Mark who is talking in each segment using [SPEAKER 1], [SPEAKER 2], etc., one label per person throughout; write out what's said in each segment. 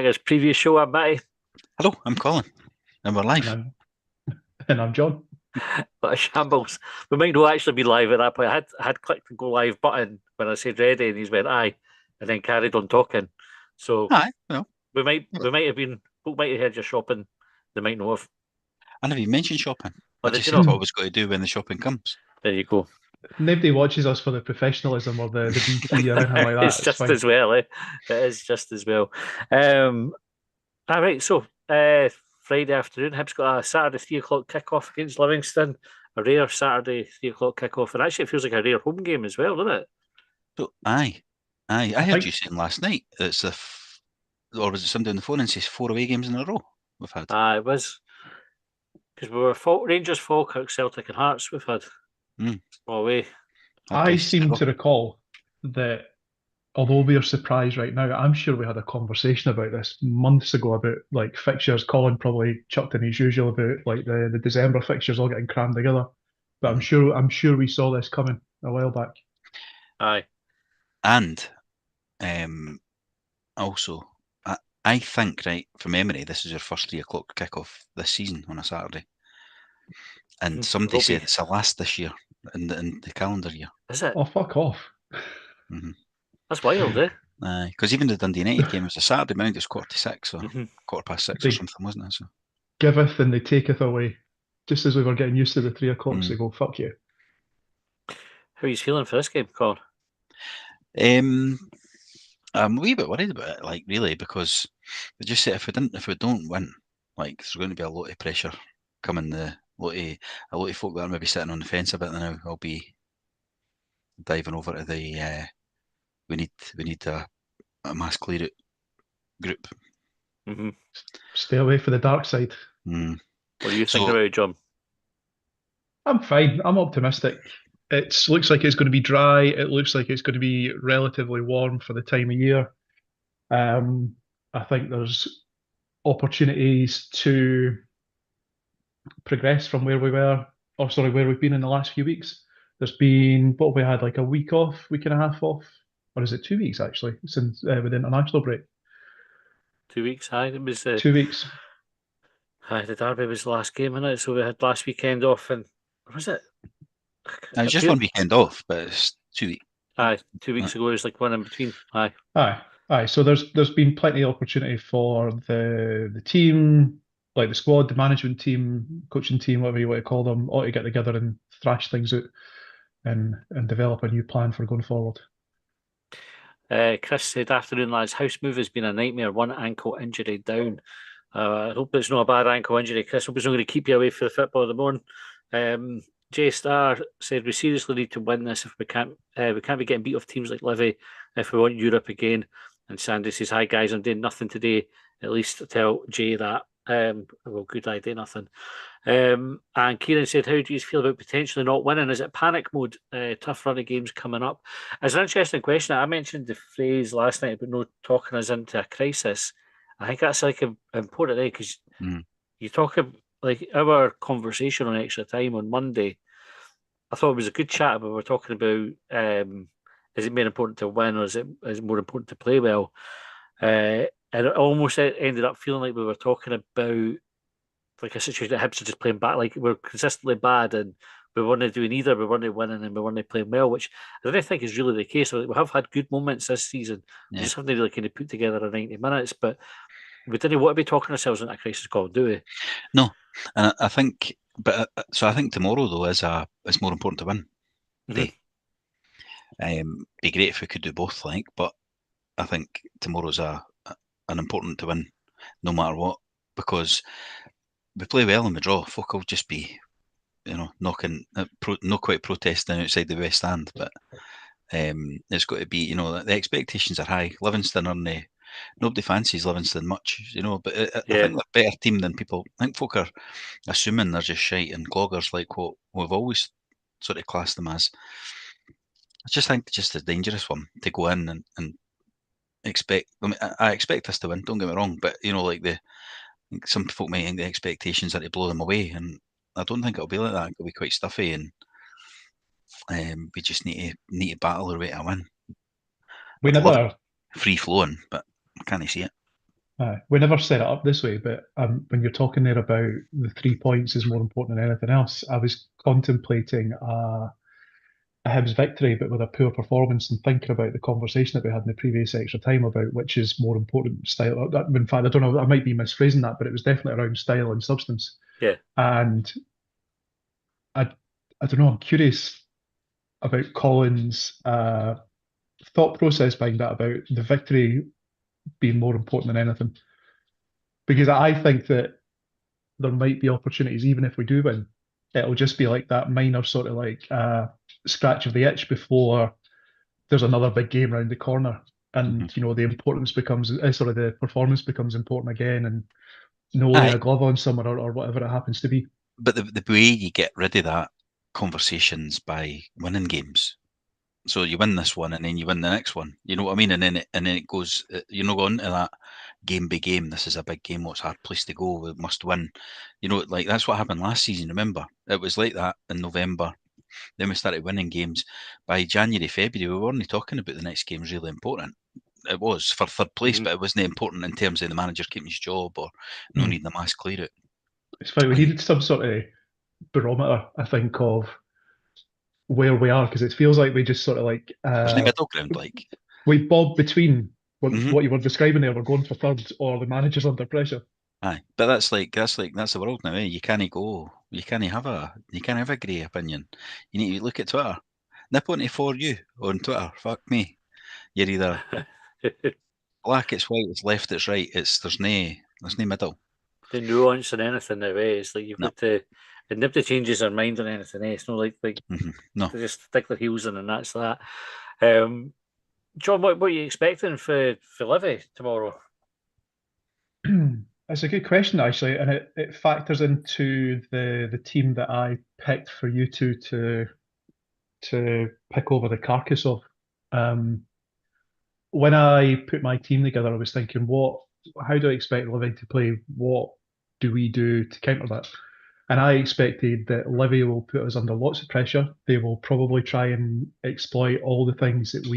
[SPEAKER 1] His previous show, I'm Matty.
[SPEAKER 2] Hello, I'm Colin, and we're
[SPEAKER 3] And
[SPEAKER 2] live.
[SPEAKER 3] I'm John.
[SPEAKER 1] But a shambles. We might not actually be live at that point. I had clicked the go live button when I said ready, and he's went aye, and then carried on talking. So
[SPEAKER 2] Hi, well,
[SPEAKER 1] we might have been folk might have heard you shopping. They might know of.
[SPEAKER 2] I never even mentioned shopping.
[SPEAKER 1] Oh,
[SPEAKER 2] I
[SPEAKER 1] did
[SPEAKER 2] just
[SPEAKER 1] you
[SPEAKER 2] said
[SPEAKER 1] know?
[SPEAKER 2] what I was going to do when the shopping comes.
[SPEAKER 1] There you go.
[SPEAKER 3] Nobody watches us for the professionalism or the BT or anything like
[SPEAKER 1] It's
[SPEAKER 3] that. It's
[SPEAKER 1] just
[SPEAKER 3] fine.
[SPEAKER 1] as well, eh? It is just as well. All right. So Friday afternoon, Hibs got a Saturday 3 o'clock kickoff against Livingston. A rare Saturday 3 o'clock kickoff, and actually it feels like a rare home game as well, doesn't it?
[SPEAKER 2] So, I
[SPEAKER 3] I
[SPEAKER 2] heard you
[SPEAKER 3] think
[SPEAKER 2] saying last night or was it somebody on the phone and says 4 away games in a row we've had?
[SPEAKER 1] It was because we were Rangers, Falkirk, Celtic, and Hearts. We've had
[SPEAKER 2] Mm,
[SPEAKER 1] all away.
[SPEAKER 2] that
[SPEAKER 3] I
[SPEAKER 2] place is
[SPEAKER 3] seem
[SPEAKER 2] full.
[SPEAKER 3] to recall that although we are surprised right now, I'm sure we had a conversation about this months ago about like fixtures. Colin probably chucked in his usual about like the December fixtures all getting crammed together. But I'm
[SPEAKER 2] Mhm.
[SPEAKER 3] sure I'm sure we saw this coming a while back.
[SPEAKER 1] Aye,
[SPEAKER 2] And also, I think, right, from memory, this is your first 3 o'clock kickoff this season on a Saturday. And
[SPEAKER 1] mhm.
[SPEAKER 2] somebody
[SPEAKER 1] Will
[SPEAKER 2] said
[SPEAKER 1] be.
[SPEAKER 2] it's the last this year in the calendar year.
[SPEAKER 1] Is it?
[SPEAKER 3] Oh, fuck off.
[SPEAKER 2] Mm-hmm.
[SPEAKER 1] That's wild, eh?
[SPEAKER 2] Because even the Dundee United game was a Saturday morning, it was 5:45 or
[SPEAKER 1] Hmm.
[SPEAKER 2] 6:15 or
[SPEAKER 3] They
[SPEAKER 2] something, wasn't it? So,
[SPEAKER 3] giveth and they taketh away. Just as we were getting used to the 3 o'clocks,
[SPEAKER 2] mm.
[SPEAKER 3] they go, fuck you.
[SPEAKER 1] How are you feeling for this game, Colin?
[SPEAKER 2] um, I'm a wee bit worried about it, like really, because they just said if we don't win, like there's going to be a lot of pressure coming. A lot of folk that are maybe sitting on the fence a bit now. I'll be diving over to the we need a mass clear out group.
[SPEAKER 1] Hmm.
[SPEAKER 3] Stay away from the dark side.
[SPEAKER 2] Mm.
[SPEAKER 1] What are you thinking
[SPEAKER 2] So
[SPEAKER 1] about it, John?
[SPEAKER 3] I'm fine. I'm optimistic. It looks like it's going to be dry. It looks like it's going to be relatively warm for the time of year. Um, I think there's opportunities to progress from where we were, or sorry, where we've been in the last few weeks. There's been what we had like a week off, week and a half off, or is it 2 weeks actually, since with the international break?
[SPEAKER 1] 2 weeks. Aye, it was.
[SPEAKER 3] 2 weeks.
[SPEAKER 1] The derby was the last game, innit? So we had last weekend off, and was it?
[SPEAKER 2] it's
[SPEAKER 1] It
[SPEAKER 2] just
[SPEAKER 1] feel,
[SPEAKER 2] one weekend off, but it's 2 weeks.
[SPEAKER 1] aye, two
[SPEAKER 2] Uh,
[SPEAKER 1] weeks ago it was like one in between. Aye.
[SPEAKER 3] Aye, aye. So there's been plenty of opportunity for the team, like the squad, the management team, coaching team, whatever you want to call them, all to get together and thrash things out and develop a new plan for going forward.
[SPEAKER 1] Chris said, afternoon, lads. House move has been a nightmare. One ankle injury down. I hope it's not a bad ankle injury, Chris. Hope it's not going to keep you away from the football in the morning. Um, J Star said we seriously need to win this if we can't be getting beat off teams like Livy if we want Europe again. And Sandy says, "Hi guys, I'm doing nothing today. At least tell Jay that." Well, good idea, nothing. And Kieran said, "How do you feel about potentially not winning? Is it panic mode? Tough run of games coming up." It's an interesting question. I mentioned the phrase last night about no talking us into a crisis. I think that's like important there because
[SPEAKER 2] mm,
[SPEAKER 1] you talk about like our conversation on extra time on Monday. I thought it was a good chat, but we're talking about is it more important to win or is it more important to play well? And it almost ended up feeling like we were talking about like a situation that Hibs are just playing bad, like we're consistently bad and we weren't doing either. We weren't winning and we weren't playing well, which I don't think is really the case. We have had good moments this season. We
[SPEAKER 2] yeah,
[SPEAKER 1] just haven't really kind of put together a 90 minutes, but we didn't want to be talking ourselves into a crisis call, do we?
[SPEAKER 2] no, and I think, but so I think tomorrow though is more important to win
[SPEAKER 1] Mm-hmm.
[SPEAKER 2] day. Be great if we could do both, like, but I think tomorrow's an important to win, no matter what, because we play well and we draw. Folk will just be, knocking, not quite protesting outside the West Stand, but it's got to be, the expectations are high. Livingston are nobody fancies Livingston much, but I
[SPEAKER 1] Yeah.
[SPEAKER 2] think they're a better team than people. I think folk are assuming they're just shite and cloggers like what we've always sort of classed them as. I just think it's just a dangerous one to go in and expect. I mean, I expect us to win. Don't get me wrong, but like some folk might think the expectations are to blow them away, and I don't think it'll be like that. It'll be quite stuffy, and we just need to battle our way to win.
[SPEAKER 3] We
[SPEAKER 2] I'd love
[SPEAKER 3] never
[SPEAKER 2] it free flowing, but I can't see it.
[SPEAKER 3] We never set it up this way, but when you're talking there about the 3 points is more important than anything else, I was contemplating a Hibs victory, but with a poor performance, and thinking about the conversation that we had in the previous extra time about which is more important, style. In fact, I don't know, I might be misphrasing that, but it was definitely around style and substance.
[SPEAKER 1] Yeah.
[SPEAKER 3] And I don't know, I'm curious about Colin's thought process behind that, about the victory being more important than anything. Because I think that there might be opportunities, even if we do win, it'll just be like that minor sort of like scratch of the itch before there's another big game round the corner. And the importance becomes sort of the performance becomes important again, and no laying a glove on someone or whatever it happens to be.
[SPEAKER 2] But the way you get rid of that conversation's by winning games. So you win this one, and then you win the next one. You know what I mean? And then it goes. You're not going to that game by game. This is a big game. What's our place to go? We must win. Like that's what happened last season. Remember, it was like that in November. Then we started winning games. By January, February, we weren't talking about the next game was really important. It was for third place, but it wasn't important in terms of the manager keeping his job or no needing a mass clear it.
[SPEAKER 3] It's funny, we needed some sort of barometer, I think, of where we are, because it feels like we just sort of like
[SPEAKER 2] There's no middle ground, like
[SPEAKER 3] we bob between what you were describing there. We're going for third, or the manager's under pressure.
[SPEAKER 2] Aye, but that's the world now. You can't go. You can't have a grey opinion. You need to look at Twitter. Nip onto For You on Twitter. Fuck me. You're either black, it's white, it's left, it's right. There's no middle.
[SPEAKER 1] The nuance in anything now, it's like you've got to. And nobody changes their mind on anything else. No, like
[SPEAKER 2] no,
[SPEAKER 1] they just stick their heels in, and that's that. John, what are you expecting for Livy tomorrow?
[SPEAKER 3] That's a good question, actually, and it factors into the team that I picked for you two to pick over the carcass of. When I put my team together, I was thinking, how do I expect Livy to play? What do we do to counter that? And I expected that Livy will put us under lots of pressure. They will probably try and exploit all the things that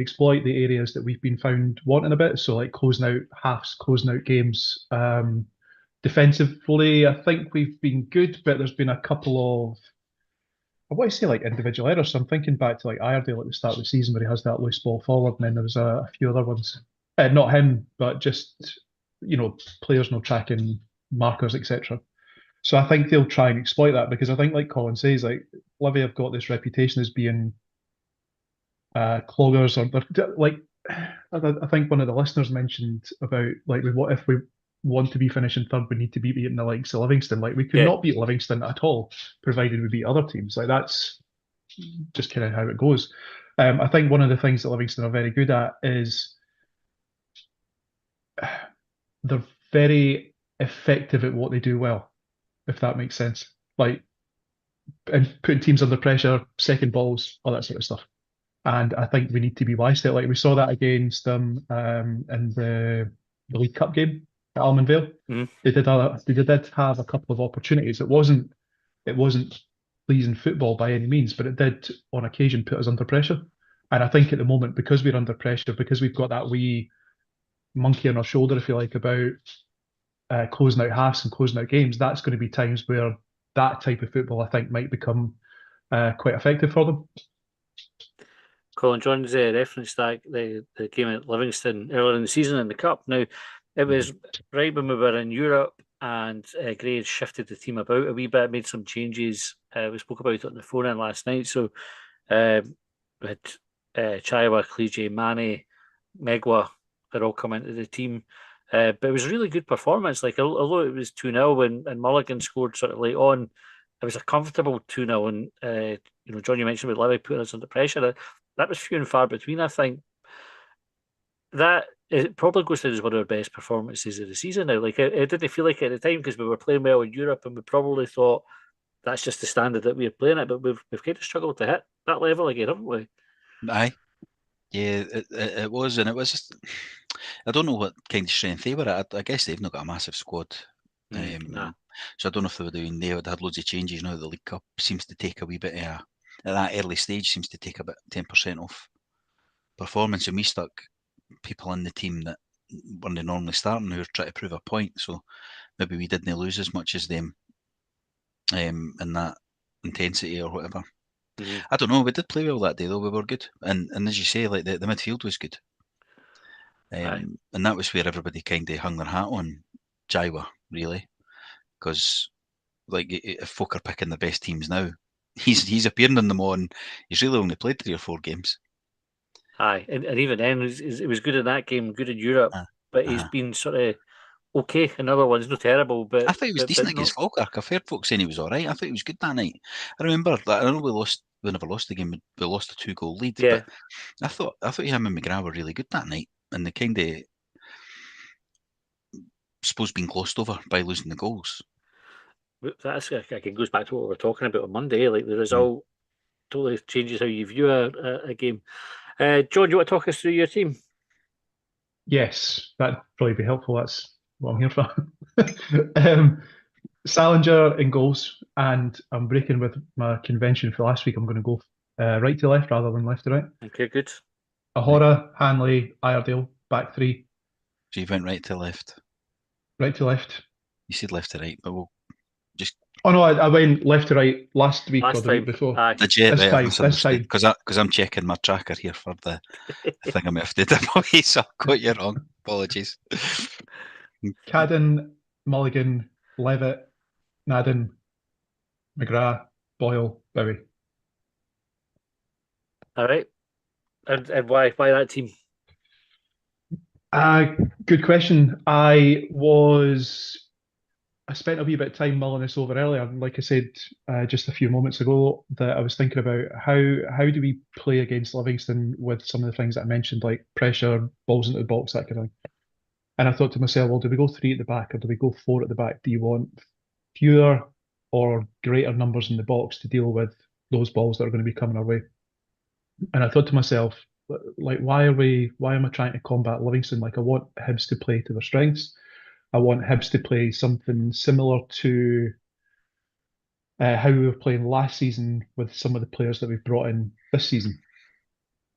[SPEAKER 3] exploit the areas that we've been found wanting a bit. So like closing out halves, closing out games. Defensively, I think we've been good, but there's been a couple of, I want to say like individual errors. So I'm thinking back to like Iredale at the start of the season where he has that loose ball forward, and then there was a few other ones. Not him, but just players no tracking markers, etc. So I think they'll try and exploit that, because I think, like Colin says, like Livy have got this reputation as being cloggers, or like I think one of the listeners mentioned about like what if we want to be finishing third, we need to be beating the likes of Livingston. Like we could not beat Livingston at all, provided we beat other teams. Like that's just kind of how it goes. I think one of the things that Livingston are very good at is they're very effective at what they do well, if that makes sense. Like, and putting teams under pressure, second balls, all that sort of stuff. And I think we need to be wise to it. Like we saw that against them in the League Cup game at Almond Vale. They did have a couple of opportunities. It wasn't pleasing football by any means, but it did on occasion put us under pressure. And I think at the moment, because we're under pressure, because we've got that wee monkey on our shoulder, if you like, about closing out halves and closing out games, that's going to be times where that type of football, I think, might become quite effective for them.
[SPEAKER 1] Colin John's referenced that the game at Livingston earlier in the season in the Cup. Now, it was right when we were in Europe, and Gray had shifted the team about a wee bit, made some changes. We spoke about it on the phone in last night. So we had Chaiwa, Clige, Mane, Megwa, they're all come into the team. But it was a really good performance. Like, although it was 2-0 and Mulligan scored sort of late on, it was a comfortable 2-0. And, John, you mentioned about Livy putting us under pressure. That was few and far between, I think. That it probably goes down as one of our best performances of the season now. Like, it didn't feel like it at the time because we were playing well in Europe, and we probably thought that's just the standard that we are playing at, but we've kind of struggled to hit that level again, haven't we?
[SPEAKER 2] Aye. Yeah, it was, and it was just, I don't know what kind of strength they were at. I guess they've not got a massive squad.
[SPEAKER 1] Nah.
[SPEAKER 2] So I don't know if they would have loads of changes now. The League Cup seems to take a wee bit at that early stage, seems to take about 10% off performance, and we stuck people in the team that weren't normally starting, who were trying to prove a point. So maybe we didn't lose as much as them in that intensity or whatever. I don't know. We did play well that day, though. We were good, and as you say, like the midfield was good, and that was where everybody kind of hung their hat on Jaiwa, really, because like if folk are picking the best teams now, he's appearing in them all, and he's really only played 3 or 4 games.
[SPEAKER 1] Aye, and even then, it was good in that game, good in Europe, but he's been sort of okay in other ones, not terrible. But
[SPEAKER 2] I thought he was decent against Falkirk. I've heard folks saying he was all right. I thought he was good that night. I remember that. I know we never lost the game. We lost a 2-goal lead.
[SPEAKER 1] Yeah.
[SPEAKER 2] But I thought him and McGrath were really good that night, and they kind of suppose being glossed over by losing the goals.
[SPEAKER 1] That's again goes back to what we were talking about on Monday. Like the result totally changes how you view a game. John, do you want to talk us through your team?
[SPEAKER 3] Yes, that'd probably be helpful. That's what I'm here for. Salinger in goals, and I'm breaking with my convention for last week. I'm going to go right to left rather than left to right.
[SPEAKER 1] Okay, good.
[SPEAKER 3] Ahora, Hanley, Iredale, back 3.
[SPEAKER 2] So you went right to left.
[SPEAKER 3] Right to left.
[SPEAKER 2] You said left to right, but we'll just.
[SPEAKER 3] Oh no, I went left to right last week or the week before.
[SPEAKER 2] Did you?
[SPEAKER 3] This time.
[SPEAKER 2] Because I'm checking my tracker here for the thing I may have to do away, so I got you wrong. Apologies.
[SPEAKER 3] Cadden, Mulligan, Levitt, Madden, McGrath, Boyle, Bowie.
[SPEAKER 1] All right. And why that team?
[SPEAKER 3] Good question. I spent a wee bit of time mulling this over earlier. Like I said just a few moments ago, that I was thinking about how do we play against Livingston with some of the things that I mentioned, like pressure, balls into the box, that kind of thing. And I thought to myself, well, do we go 3 at the back or do we go 4 at the back? Do you want fewer or greater numbers in the box to deal with those balls that are going to be coming our way? And I thought to myself, like, why am I trying to combat Livingston? Like, I want Hibs to play to their strengths. I want Hibs to play something similar to how we were playing last season with some of the players that we've brought in this season.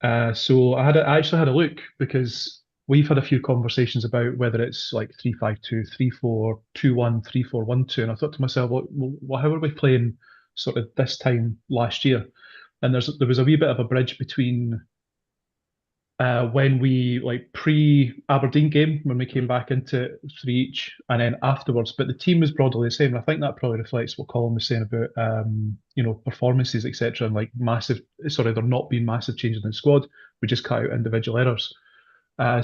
[SPEAKER 3] So I actually had a look, because we've had a few conversations about whether it's like 3-5-2, 3-4, 2-1, 3-4-1-2, and I thought to myself, well, how are we playing sort of this time last year? And there was a wee bit of a bridge between when we, like, pre-Aberdeen game, when we came back into 3 each, and then afterwards. But the team was broadly the same. And I think that probably reflects what Colin was saying about performances, etc. And like there not being massive changes in the squad. We just cut out individual errors.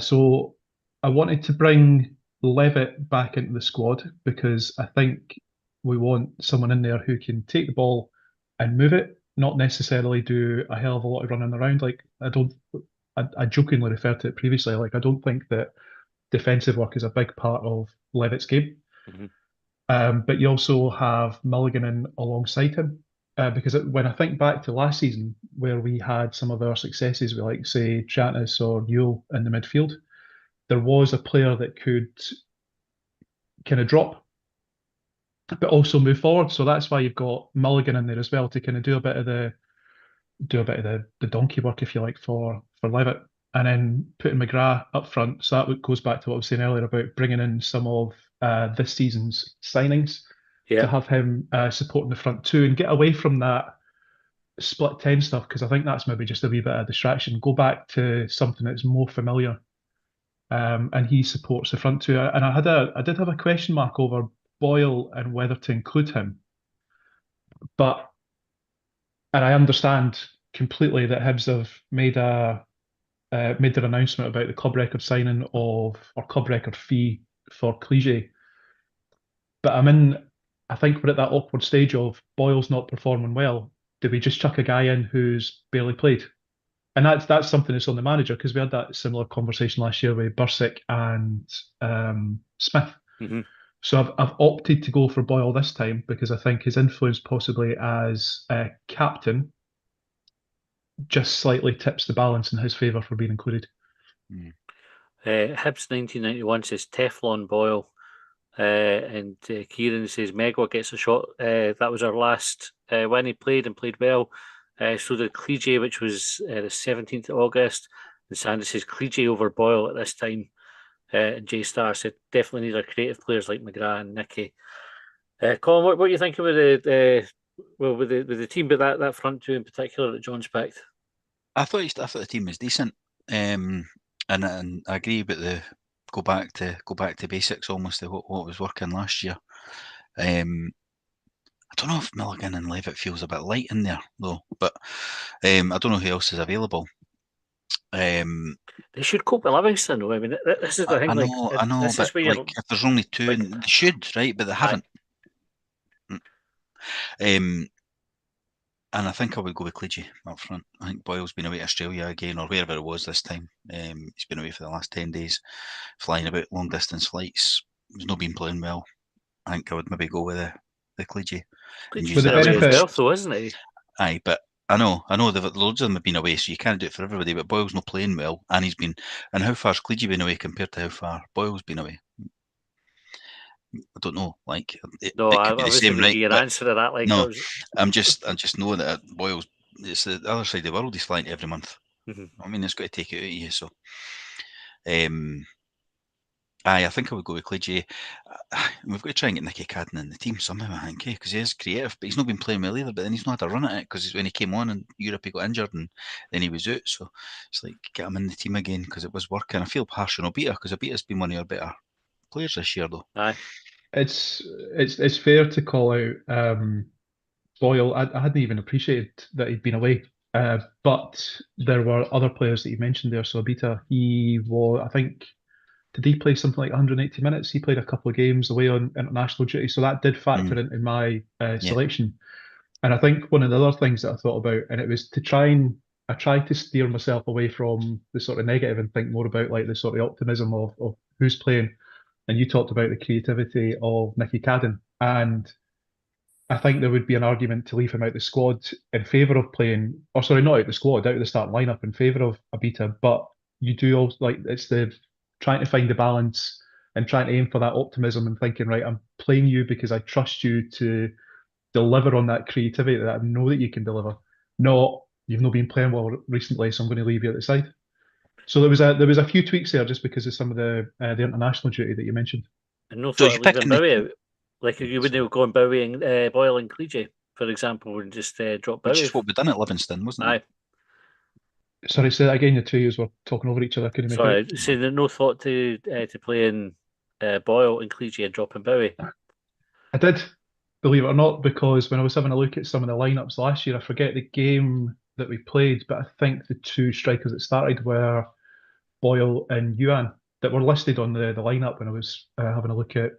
[SPEAKER 3] So I wanted to bring Levitt back into the squad, because I think we want someone in there who can take the ball and move it, not necessarily do a hell of a lot of running around. Like, I jokingly referred to it previously. Like, I don't think that defensive work is a big part of Levitt's game. But you also have Mulligan in alongside him, because when I think back to last season, where we had some of our successes with, like, say, Chantis or Newell in the midfield, there was a player that could kind of drop, but also move forward. So that's why you've got Mulligan in there as well, to kind of do a bit of the donkey work, if you like, for Levitt, and then putting McGrath up front. So that goes back to what I was saying earlier about bringing in some of this season's signings to have him supporting the front 2 and get away from that split 10 stuff, because I think that's maybe just a wee bit of distraction. Go back to something that's more familiar, and he supports the front 2. And I did have a question mark over Boyle and whether to include him, and I understand completely that Hibs have made their announcement about the club record signing of, or club record fee for Cliche. But I think we're at that awkward stage of Boyle's not performing well. Do we just chuck a guy in who's barely played? And that's something that's on the manager, because we had that similar conversation last year with Bursick and Smith. So I've opted to go for Boyle this time, because I think his influence possibly as a captain just slightly tips the balance in his favour for being included.
[SPEAKER 1] Hibs 1991 says Teflon Boyle, and Kieran says Megwa gets a shot. That was our last when he played and played well. So the Cliche, which was the 17th of August, and Sanders says Cliche over Boyle at this time. and J Star. So definitely need our creative players like McGrath and Nicky. Colin, what are you thinking with the team, but that front two in particular that John's picked?
[SPEAKER 2] I thought the team was decent, and I agree about the go back to basics almost to what was working last year. I don't know if Milligan and Levitt feels a bit light in there though, but I don't know who else is available.
[SPEAKER 1] They should cope with Livingston though. I mean, this is the thing.
[SPEAKER 2] I know,
[SPEAKER 1] this
[SPEAKER 2] but
[SPEAKER 1] is where
[SPEAKER 2] like if there's only two,
[SPEAKER 1] like,
[SPEAKER 2] they should, right? But they haven't. And I think I would go with Clegy up front. I think Boyle's been away to Australia again, or wherever it was this time. He's been away for the last 10 days, flying about long distance flights. He's not been playing well. I think I would maybe go with the Clegy.
[SPEAKER 1] Cleagy's been away as well, though, isn't he?
[SPEAKER 2] Aye, but I know loads of them have been away, so you can't do it for everybody. But Boyle's not playing well, and he's been. And how far's Clegy been away compared to how far Boyle's been away? I don't know. Like it could be the same, right?
[SPEAKER 1] Your answer to that, like,
[SPEAKER 2] no, I just know that Boyle's. It's the other side of the world. He's flying every month.
[SPEAKER 1] Mm-hmm.
[SPEAKER 2] I mean, it's got to take it out of you. So, I think I would go with Clegy. We've got to try and get Nicky Cadden in the team somehow, I think, because he is creative, but he's not been playing well either. But then he's not had a run at it because when he came on in Europe, he got injured and then he was out. So it's like get him in the team again because it was working. I feel harsh on Obita because Obita's been one of our better players this year, though.
[SPEAKER 1] Aye,
[SPEAKER 3] it's fair to call out Boyle. I hadn't even appreciated that he'd been away. But there were other players that you mentioned there. So Obita, he was, I think, did he play something like 180 minutes? He played a couple of games away on international duty. So that did factor into my selection. And I think one of the other things that I thought about, and it was I tried to steer myself away from the sort of negative and think more about like the sort of optimism of who's playing. And you talked about the creativity of Nicky Cadden. And I think there would be an argument to leave him out the squad in favour of playing, or sorry, not out the squad, out of the starting lineup in favour of Obita. But you do also like it's the trying to find the balance and trying to aim for that optimism and thinking, right, I'm playing you because I trust you to deliver on that creativity that I know that you can deliver. Not you've not been playing well recently, so I'm going to leave you at the side. So there was a few tweaks there just because of some of the international duty that you mentioned.
[SPEAKER 1] And no thought of leaving Bowie out. Like you wouldn't have gone Bowie and Boyle and Clegy, for example, and just drop Bowie.
[SPEAKER 2] Which is what we done at Livingston, wasn't it?
[SPEAKER 3] Sorry, say that again. The two of you were talking over each other. I couldn't make
[SPEAKER 1] Sorry,
[SPEAKER 3] out.
[SPEAKER 1] saying that no thought to playing Boyle and Clegy and dropping Bowie.
[SPEAKER 3] I did, believe it or not, because when I was having a look at some of the lineups last year, I forget the game that we played, but I think the two strikers that started were Boyle and Yuan that were listed on the lineup when I was having a look at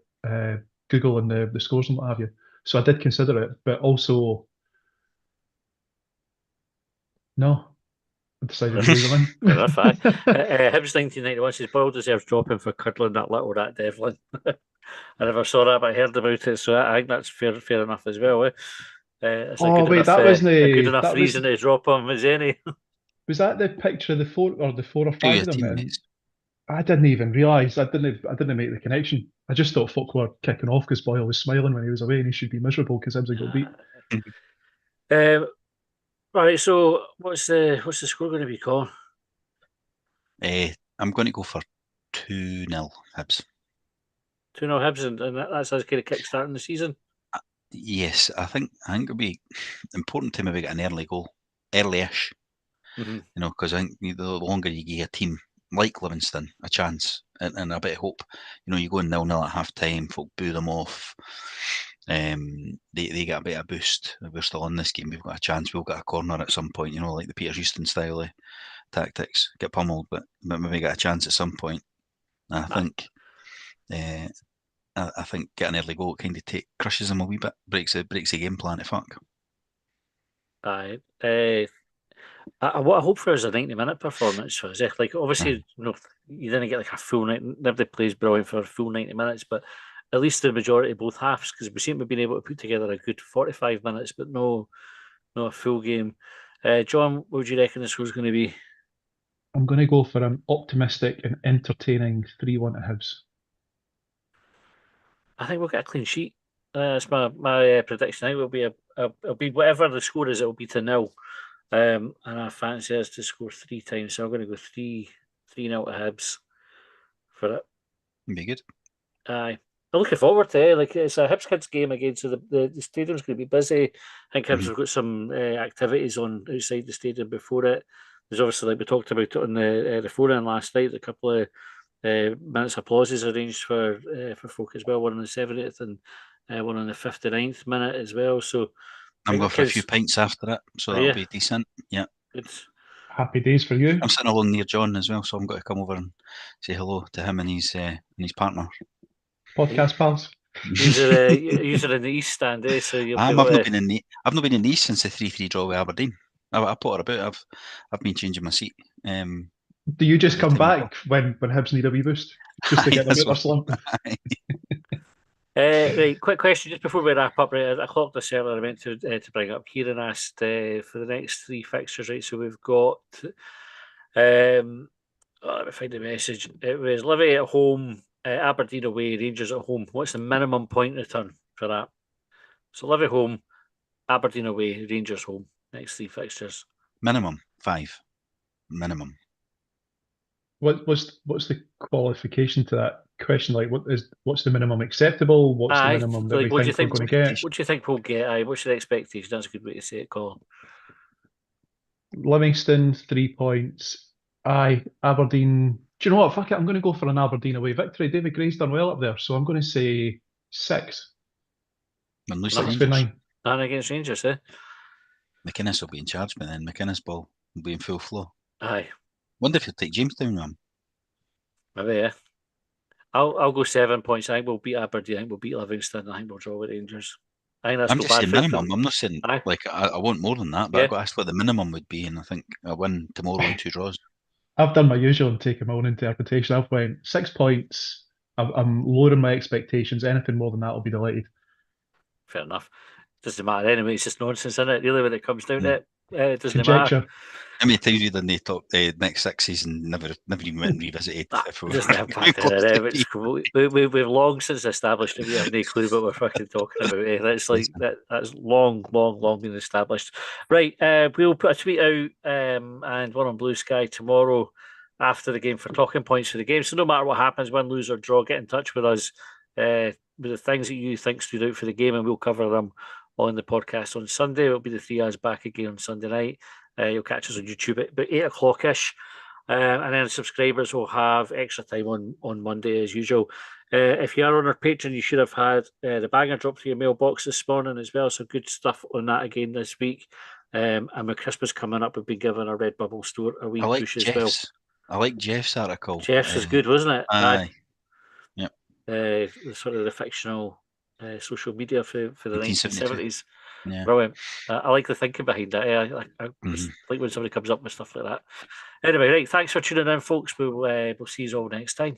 [SPEAKER 3] Google and the scores and what have you. So I did consider it, but also no. I decided to leave him in.
[SPEAKER 1] Fair enough, aye. Hibs 1991 says Boyle deserves dropping for cuddling that little rat Devlin. I never saw that, but I heard about it, so I think that's fair enough as well. That's a good enough reason to drop him as any.
[SPEAKER 3] Was that the picture of the four or five of them? I didn't even realise. I didn't make the connection. I just thought folk were kicking off because Boyle was smiling when he was away, and he should be miserable because Hibs got beat.
[SPEAKER 1] Right. So what's the score going to be, Colin?
[SPEAKER 2] I'm going to go for 2-0 Hibs.
[SPEAKER 1] 2-0 Hibs, and that's us kind of kick-starting the season.
[SPEAKER 2] Yes, I think it'll be important to maybe get an early goal, early-ish.
[SPEAKER 1] Mm-hmm.
[SPEAKER 2] You know, because I think the longer you give a team like Livingston a chance and a bit of hope, you know, you go in 0-0 at half time, folk boo them off. They get a bit of a boost. We're still in this game. We've got a chance. We'll get a corner at some point. You know, like the Peter Houston style of tactics. Get pummeled, but maybe get a chance at some point. And I think getting an early goal kind of crushes them a wee bit. Breaks the game plan to fuck.
[SPEAKER 1] Aye. What I hope for is a 90-minute performance for us. Like obviously, you didn't get like a full night. Nobody plays brilliant for a full 90 minutes, but at least the majority of both halves, because we seem to have been able to put together a good 45 minutes, but no a full game. John, what would you reckon the score's going to be?
[SPEAKER 3] I'm going to go for an optimistic and entertaining 3-1 to Hibs.
[SPEAKER 1] I think we'll get a clean sheet. That's my prediction. I think it'll be whatever the score is. It'll be to 0. And I fancy us to score 3 times, so I'm going to go 3-0 to Hibs for it.
[SPEAKER 2] It'd be good.
[SPEAKER 1] Aye. I'm looking forward to it. Like, it's a Hibs kids game again, so the stadium's going to be busy. I think Hibs have got some activities on outside the stadium before it. There's obviously, like we talked about it on the forum last night, a couple of minutes of applauses arranged for folk as well. One on the 70th and one on the 59th minute as well. So
[SPEAKER 2] I'm going for a few pints after it, so that'll be decent. Yeah.
[SPEAKER 1] It's
[SPEAKER 3] Happy days for you.
[SPEAKER 2] I'm sitting alone near John as well, so I'm going to come over and say hello to him and his partner.
[SPEAKER 3] Podcast pals.
[SPEAKER 1] You're in the East Stand, eh? So
[SPEAKER 2] I've not been in the East since the 3-3 draw with Aberdeen. I put her about. I've been changing my seat.
[SPEAKER 3] Do you just come back when Hibs need a wee boost? Just to get them out of their slump?
[SPEAKER 1] Right, quick question just before we wrap up. Right, I clocked this earlier. I meant to bring up here and asked for the next 3 fixtures. Right, so we've got. Let me find the message. It was Livy at home, Aberdeen away, Rangers at home. What's the minimum point return for that? So Livy home, Aberdeen away, Rangers home. Next 3 fixtures.
[SPEAKER 2] Minimum 5. Minimum.
[SPEAKER 3] What's the qualification to that question? Like, what's the minimum acceptable? What's the minimum that we think we're going to get?
[SPEAKER 1] What do you think we'll get? What's your expectation? That's a good way to say it, Colin.
[SPEAKER 3] Livingston 3 points. Aberdeen. Do you know what? Fuck it. I'm going to go for an Aberdeen away victory. David Gray's done well up there, so I'm going to say 6.
[SPEAKER 2] And lose
[SPEAKER 3] 6 for 9.
[SPEAKER 1] 9 against Rangers, eh?
[SPEAKER 2] McInnes will be in charge, but then McInnes ball will be in full flow.
[SPEAKER 1] Aye.
[SPEAKER 2] Wonder if he'll take James down with him.
[SPEAKER 1] Maybe, yeah. I'll go 7 points. I think we'll beat Aberdeen. I think we'll beat Livingston. I think we'll draw with Rangers. I think that's
[SPEAKER 2] I'm just saying minimum. I'm not saying like I want more than that, but I got asked what the minimum would be, and I think a win tomorrow and 2 draws.
[SPEAKER 3] I've done my usual and taken my own interpretation. I've went 6 points. I'm lowering my expectations. Anything more than that, I'll be delighted.
[SPEAKER 1] Fair enough. Doesn't matter anyway. It's just nonsense, isn't it? Really, when it comes down to it, it doesn't matter.
[SPEAKER 2] How many times we done they talk next 6 season never even went and revisited?
[SPEAKER 1] We've long since established that we have no clue what we're fucking talking about. That's like that's long been established. Right, we'll put a tweet out and one on Blue Sky tomorrow after the game for talking points for the game. So no matter what happens, win, lose or draw, get in touch with us with the things that you think stood out for the game, and we'll cover them on the podcast on Sunday. It'll be the 3 hours back again on Sunday night. You'll catch us on YouTube at about 8 o'clock-ish. And then subscribers will have extra time on Monday as usual. If you are on our Patreon, you should have had the banger dropped to your mailbox this morning as well. So good stuff on that again this week. And with Christmas coming up, we've been given our Redbubble store a wee push as well.
[SPEAKER 2] I like Jeff's article.
[SPEAKER 1] Jeff's is good, wasn't it?
[SPEAKER 2] Aye. Yep.
[SPEAKER 1] Sort of the fictional social media for the 1970s.
[SPEAKER 2] Yeah.
[SPEAKER 1] Brilliant. I like the thinking behind that. I like when somebody comes up with stuff like that. Anyway, right. Thanks for tuning in, folks. We'll see you all next time.